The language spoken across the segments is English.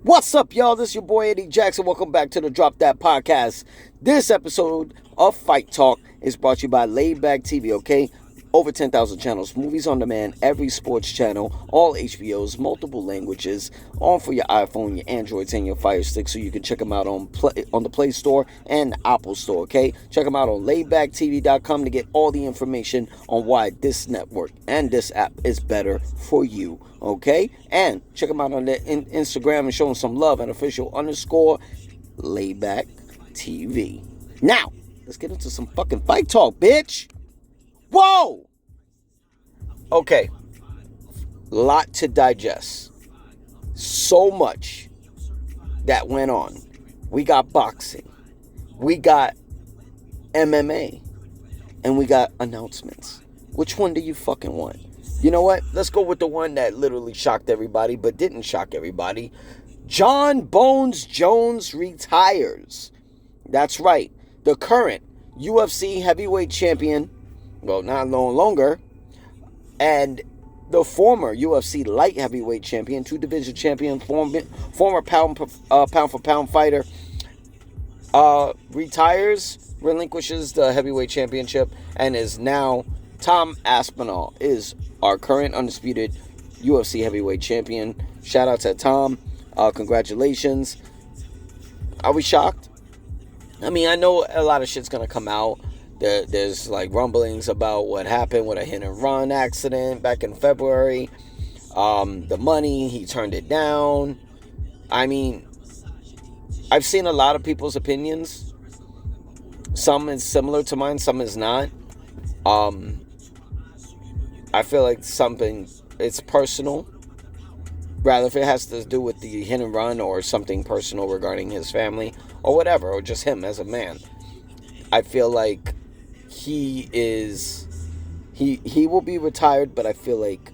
What's up, y'all? This is your boy Eddie Jackson. Welcome back to the Drop That Podcast. This episode of Fight Talk is brought to you by Laidback TV, okay? Over 10,000 channels, movies on demand, every sports channel, all HBOs, multiple languages, on for your iPhone, your Androids, and your Fire Stick, so you can check them out on the Play Store and the Apple Store, okay? Check them out on laidbacktv.com to get all the information on why this network and this app is better for you, okay? And check them out on their Instagram and show them some love and official_Laidback TV. Now, let's get into some fucking fight talk, bitch. Whoa! Okay. Lot to digest. So much that went on. We got boxing. We got MMA. And we got announcements. Which one do you fucking want? You know what? Let's go with the one that literally shocked everybody, but didn't shock everybody. Jon Bones Jones retires. That's right. The current UFC heavyweight champion, well, not no longer, and the former UFC light heavyweight champion, two-division champion, former pound for pound fighter, retires, relinquishes the heavyweight championship, and is now Tom Aspinall is our current undisputed UFC heavyweight champion. Shout out to Tom. Congratulations. Are we shocked? I mean, I know a lot of shit's gonna come out. There's like rumblings about what happened with a hit and run accident back in February. The money, he turned it down. I mean, I've seen a lot of people's opinions. Some is similar to mine, some is not. I feel like it's personal. Rather, if it has to do with the hit and run or something personal regarding his family or whatever, or just him as a man, I feel like he will be retired, but I feel like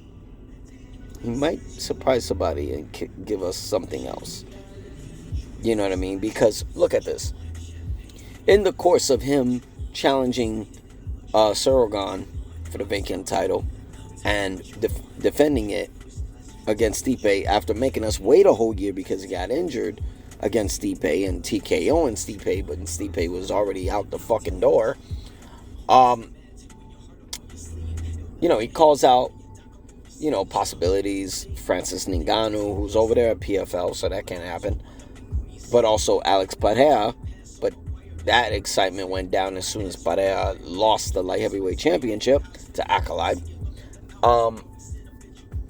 he might surprise somebody and give us something else. You know what I mean? Because look at this. In the course of him challenging Sorogan for the vacant title and defending it against Stipe after making us wait a whole year because he got injured against Stipe and TKO and Stipe, but Stipe was already out the fucking door. He calls out, possibilities. Francis Ngannou, who's over there at PFL, so that can't happen. But also Alex Pereira, but that excitement went down as soon as Pereira lost the light heavyweight championship to Acolyte.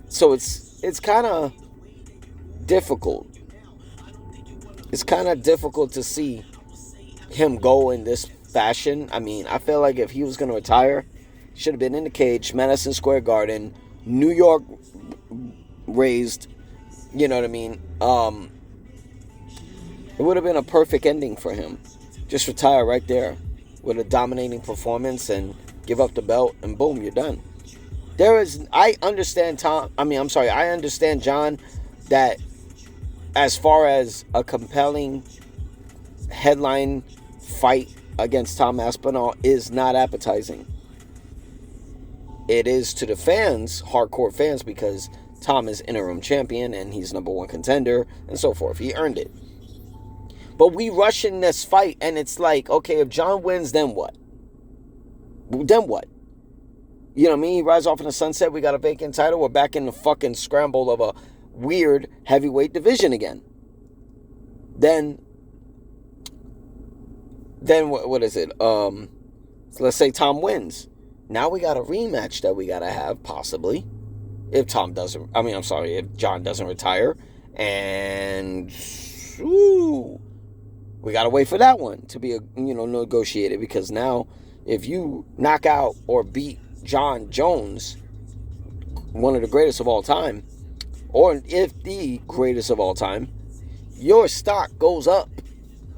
So it's kind of difficult. It's kind of difficult to see him go in this fashion. I mean, I feel like if he was going to retire, he should have been in the cage, Madison Square Garden, New York raised, you know what I mean? It would have been a perfect ending for him. Just retire right there with a dominating performance and give up the belt and boom, you're done. I understand Jon, that as far as a compelling headline fight against Tom Aspinall is not appetizing. It is to the fans, hardcore fans, because Tom is interim champion and he's number one contender and so forth. He earned it. But we rush in this fight and it's like, okay, if Jon wins, then what? Then what? You know what I mean? He rides off in the sunset. We got a vacant title. We're back in the fucking scramble of a weird heavyweight division again. Then what is it? So let's say Tom wins. Now we got a rematch that we got to have, possibly. If Jon doesn't retire. And we got to wait for that one to be negotiated, because now if you knock out or beat Jon Jones, one of the greatest of all time, or if the greatest of all time, your stock goes up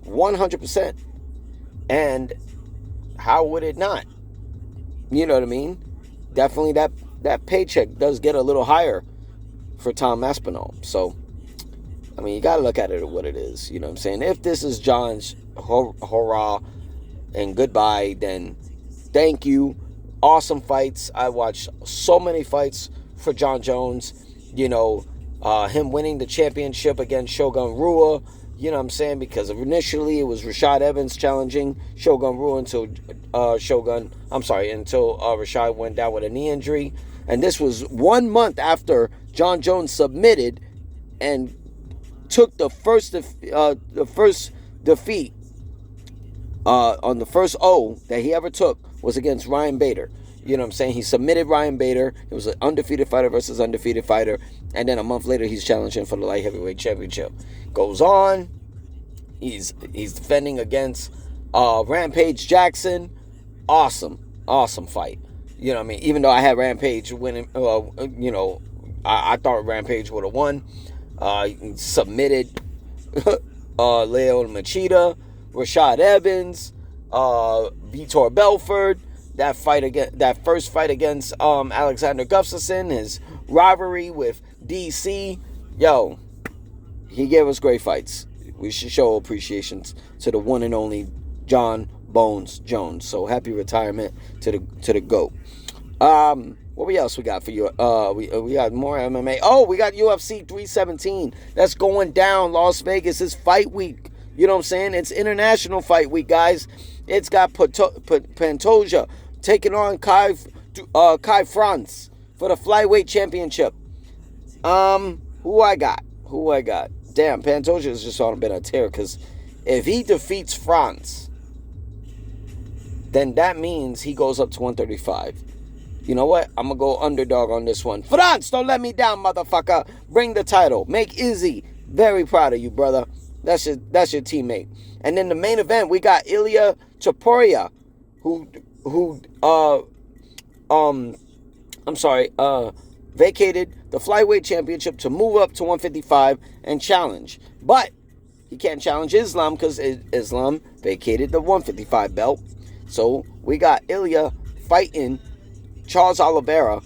100%. And how would it not? You know what I mean? Definitely that paycheck does get a little higher for Tom Aspinall. So, I mean, you got to look at it what it is. You know what I'm saying? If this is Jon's hurrah and goodbye, then thank you. Awesome fights. I watched so many fights for Jon Jones. Him winning the championship against Shogun Rua, you know what I'm saying? Because initially it was Rashad Evans challenging Shogun Rua until Rashad went down with a knee injury. And this was 1 month after John Jones submitted and took the first defeat on the first O that he ever took was against Ryan Bader. You know what I'm saying? He submitted Ryan Bader. It was an undefeated fighter versus undefeated fighter. And then a month later, he's challenging for the light heavyweight championship. Goes on. He's defending against Rampage Jackson. Awesome fight. You know what I mean? Even though I had Rampage winning, I thought Rampage would have won. He submitted Leo Machida, Rashad Evans, Vitor Belfort. That first fight against Alexander Gustafsson, his rivalry with DC. Yo, he gave us great fights. We should show appreciation to the one and only John Bones Jones. So happy retirement to the GOAT. What else we got for you? We got more MMA. Oh, we got UFC 317. That's going down. Las Vegas is fight week. You know what I'm saying? It's international fight week, guys. It's got Pantoja taking on Kai France for the flyweight championship. Who I got? Damn, Pantoja is just on a bit of a tear, because if he defeats France, then that means he goes up to 135. You know what? I'm going to go underdog on this one. France, don't let me down, motherfucker. Bring the title. Make Izzy very proud of you, brother. That's your teammate. And then the main event, we got Ilya Topuria, who vacated the flyweight championship to move up to 155 and challenge. But he can't challenge Islam because Islam vacated the 155 belt. So we got Ilya fighting Charles Oliveira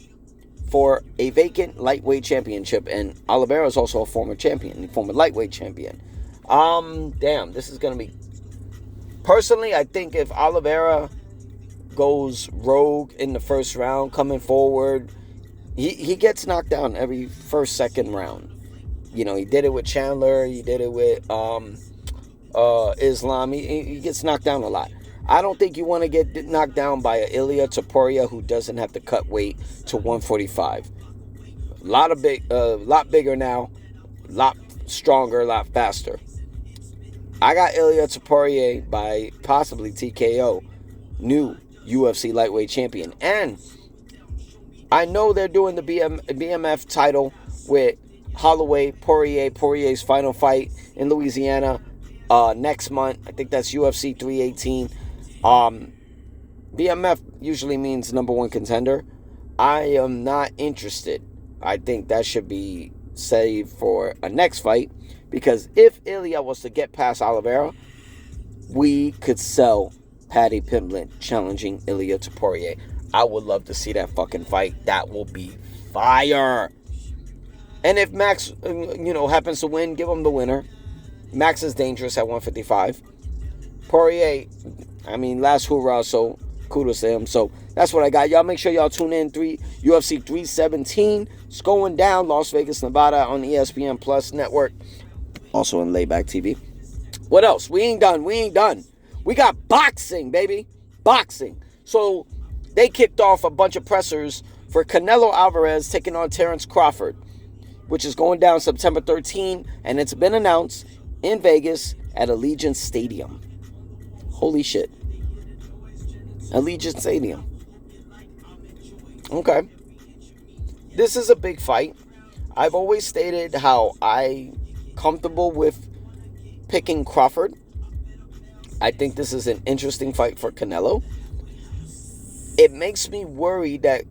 for a vacant lightweight championship. And Oliveira is also a former champion, former lightweight champion. Damn, this is going to be... Personally, I think if Oliveira goes rogue in the first round, coming forward, he gets knocked down every first, second round. You know, he did it with Chandler. He did it with Islam. He gets knocked down a lot. I don't think you want to get knocked down by a Ilya Topuria who doesn't have to cut weight to 145. Lot bigger now, lot stronger, a lot faster. I got Ilya Topuria by possibly TKO, new UFC lightweight champion. And I know they're doing the BMF title with Holloway, Poirier's final fight in Louisiana next month. I think that's UFC 318. BMF usually means number one contender. I am not interested. I think that should be saved for a next fight, because if Ilya was to get past Oliveira, we could sell Paddy Pimblett challenging Ilya Topuria. I would love to see that fucking fight. That will be fire. And if Max, happens to win, give him the winner. Max is dangerous at 155. Poirier, last hurrah, so kudos to him. So that's what I got. Y'all make sure y'all tune in UFC 317. It's going down, Las Vegas, Nevada, on the ESPN Plus network. Also on Layback TV. What else? We ain't done. We got boxing, baby. Boxing. So they kicked off a bunch of pressers for Canelo Alvarez taking on Terrence Crawford, which is going down September 13, and it's been announced in Vegas at Allegiant Stadium. Holy shit. Allegiant Stadium. Okay. This is a big fight. I've always stated how I'm comfortable with picking Crawford. I think this is an interesting fight for Canelo. It makes me worry that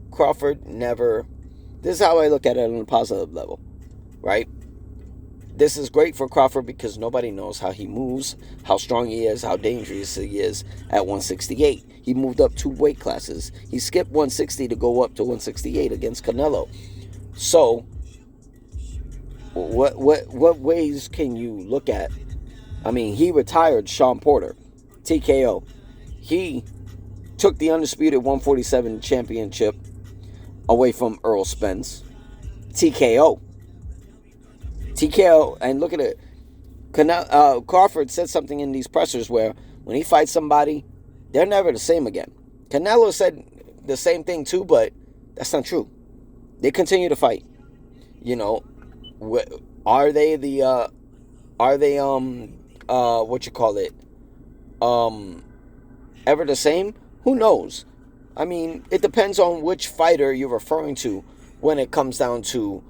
Crawford never... This is how I look at it on a positive level, right? This is great for Crawford because nobody knows how he moves, how strong he is, how dangerous he is at 168. He moved up 2 weight classes. He skipped 160 to go up to 168 against Canelo. So, what ways can you look at? He retired Sean Porter, TKO. He took the undisputed 147 championship away from Earl Spence, TKO. TKO, and look at it. Crawford said something in these pressers where when he fights somebody, they're never the same again. Canelo said the same thing too, but that's not true. They continue to fight. You know, are they what you call it, ever the same? Who knows? I mean, it depends on which fighter you're referring to when it comes down to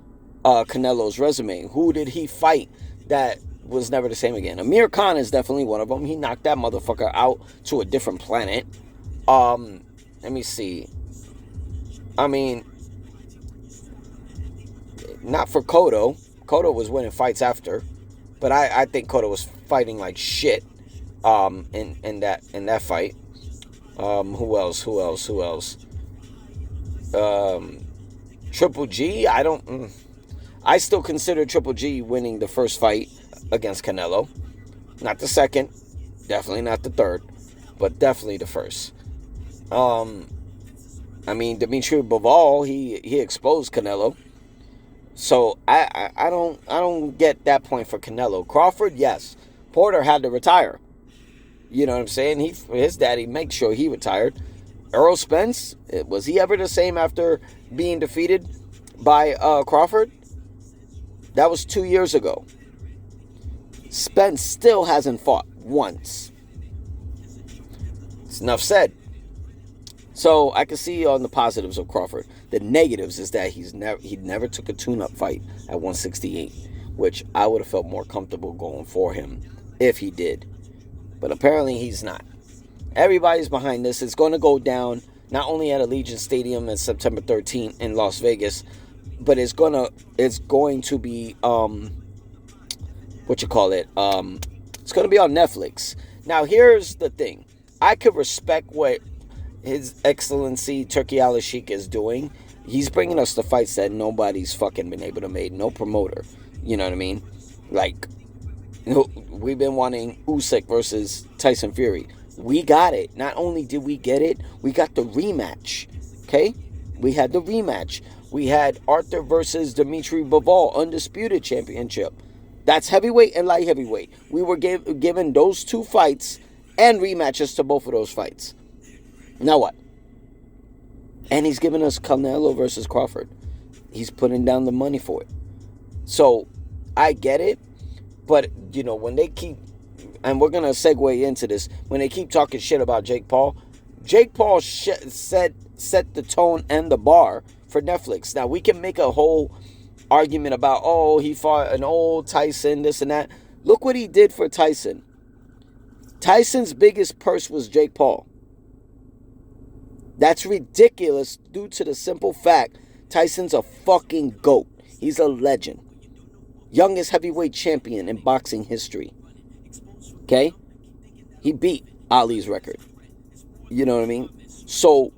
Canelo's resume. Who did he fight that was never the same again? Amir Khan is definitely one of them. He knocked that motherfucker out to a different planet. Let me see. I mean, not for Cotto. Cotto was winning fights after, but I think Cotto was fighting like shit in that fight. Who else? Triple G. I still consider Triple G winning the first fight against Canelo. Not the second, definitely not the third, but definitely the first. I mean, Dimitri Bivol, he exposed Canelo. So I don't get that point for Canelo. Crawford, yes. Porter had to retire. You know what I'm saying? His daddy made sure he retired. Errol Spence, was he ever the same after being defeated by Crawford? That was 2 years ago. Spence still hasn't fought once. It's enough said. So I can see on the positives of Crawford. The negatives is that he never took a tune-up fight at 168, which I would have felt more comfortable going for him if he did. But apparently he's not. Everybody's behind this. It's going to go down not only at Allegiant Stadium on September 13th in Las Vegas, but it's going to be it's going to be on Netflix. Now here's the thing. I could respect what His Excellency Turki Al-Sheikh is doing. He's bringing us the fights that nobody's fucking been able to make. No promoter. You know what I mean? Like, we've been wanting Usyk versus Tyson Fury. We got it. Not only did we get it, we got the rematch. Okay? We had the rematch. We had Arthur versus Dimitri Bivol, undisputed championship. That's heavyweight and light heavyweight. We were given those two fights and rematches to both of those fights. Now what? And he's giving us Canelo versus Crawford. He's putting down the money for it. So, I get it. But, you know, when they keep... And we're going to segue into this. When they keep talking shit about Jake Paul set the tone and the bar for Netflix. Now, we can make a whole argument about, he fought an old Tyson, this and that. Look what he did for Tyson. Tyson's biggest purse was Jake Paul. That's ridiculous due to the simple fact Tyson's a fucking GOAT. He's a legend. Youngest heavyweight champion in boxing history. Okay? He beat Ali's record. You know what I mean? So,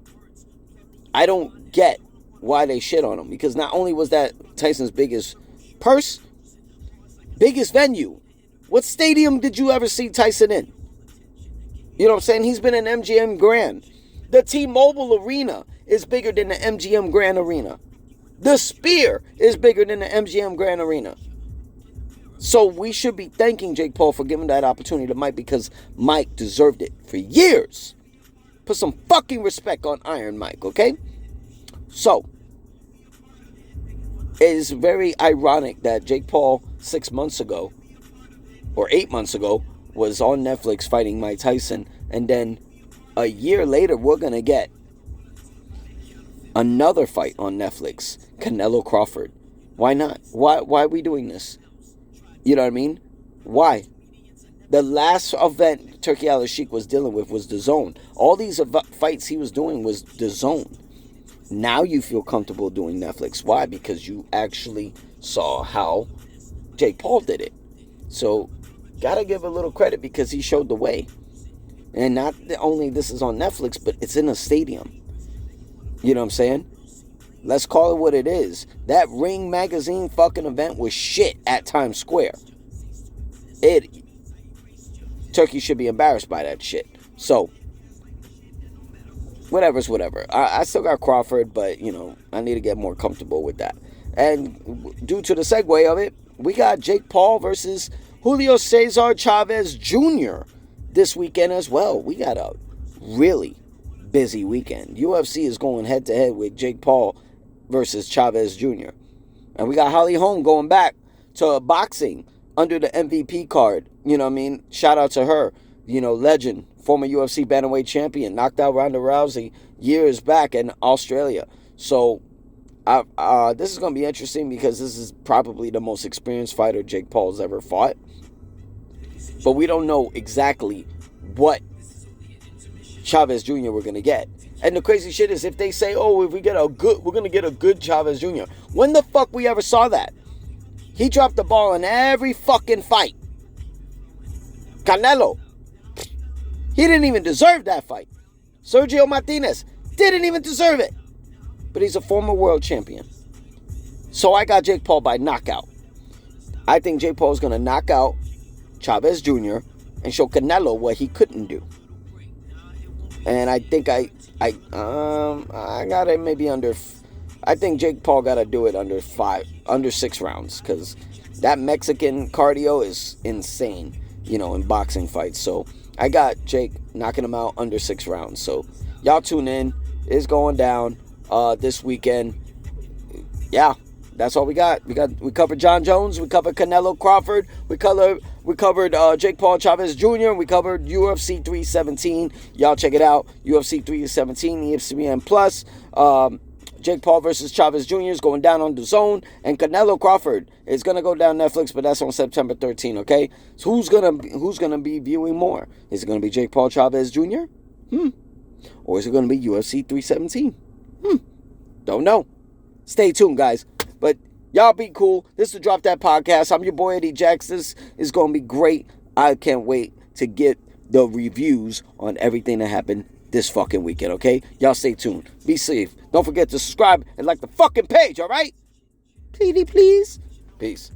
I don't get why they shit on him. Because not only was that Tyson's biggest purse, biggest venue. What stadium did you ever see Tyson in? You know what I'm saying? He's been in MGM Grand. The T-Mobile Arena is bigger than the MGM Grand Arena. The Sphere is bigger than the MGM Grand Arena. So we should be thanking Jake Paul for giving that opportunity to Mike because Mike deserved it for years. Put some fucking respect on Iron Mike, okay? So, it is very ironic that Jake Paul 6 months ago, or 8 months ago, was on Netflix fighting Mike Tyson, and then a year later, we're going to get another fight on Netflix, Canelo Crawford. Why not? Why are we doing this? You know what I mean? Why? The last event Turki Al-Sheikh was dealing with was DAZN. All these fights he was doing was DAZN. Now you feel comfortable doing Netflix. Why? Because you actually saw how Jake Paul did it. So, gotta give a little credit because he showed the way. And not only this is on Netflix, but it's in a stadium. You know what I'm saying? Let's call it what it is. That Ring Magazine fucking event was shit at Times Square. Turkey should be embarrassed by that shit. So, whatever's whatever. I still got Crawford, but, you know, I need to get more comfortable with that. And due to the segue of it, we got Jake Paul versus Julio Cesar Chavez Jr. this weekend as well. We got a really busy weekend. UFC is going head-to-head with Jake Paul versus Chavez Jr. And we got Holly Holm going back to boxing under the MVP card. You know what I mean? Shout out to her. You know, legend, former UFC bantamweight champion, knocked out Ronda Rousey years back in Australia. So this is going to be interesting because this is probably the most experienced fighter Jake Paul's ever fought. But we don't know exactly what Chavez Jr. we're going to get. And the crazy shit is if they say, oh, if we get we're going to get a good Chavez Jr. When the fuck we ever saw that? He dropped the ball in every fucking fight. Canelo. He didn't even deserve that fight. Sergio Martinez didn't even deserve it. But he's a former world champion. So I got Jake Paul by knockout. I think Jake Paul is going to knock out Chavez Jr. and show Canelo what he couldn't do. And I think I got it maybe under. I think Jake Paul got to do it under 6 rounds, because that Mexican cardio is insane, you know, in boxing fights. So I got Jake knocking him out under 6 rounds. So y'all tune in. It's going down this weekend. Yeah, that's all we got. We covered John Jones. We covered Canelo Crawford. We covered Jake Paul Chavez Jr. We covered UFC 317. Y'all check it out. UFC 317, ESPN Plus. Jake Paul versus Chavez Jr. is going down on the Zone, and Canelo Crawford is gonna go down Netflix, but that's on September 13th. Okay, so who's gonna be viewing more? Is it gonna be Jake Paul Chavez Jr.? Or is it gonna be UFC 317? Don't know. Stay tuned, guys. But y'all be cool. This is the Drop That Podcast. I'm your boy Eddie Jacks. This is gonna be great. I can't wait to get the reviews on everything that happened this fucking weekend, okay? Y'all stay tuned. Be safe. Don't forget to subscribe and like the fucking page, all right? Please. Peace.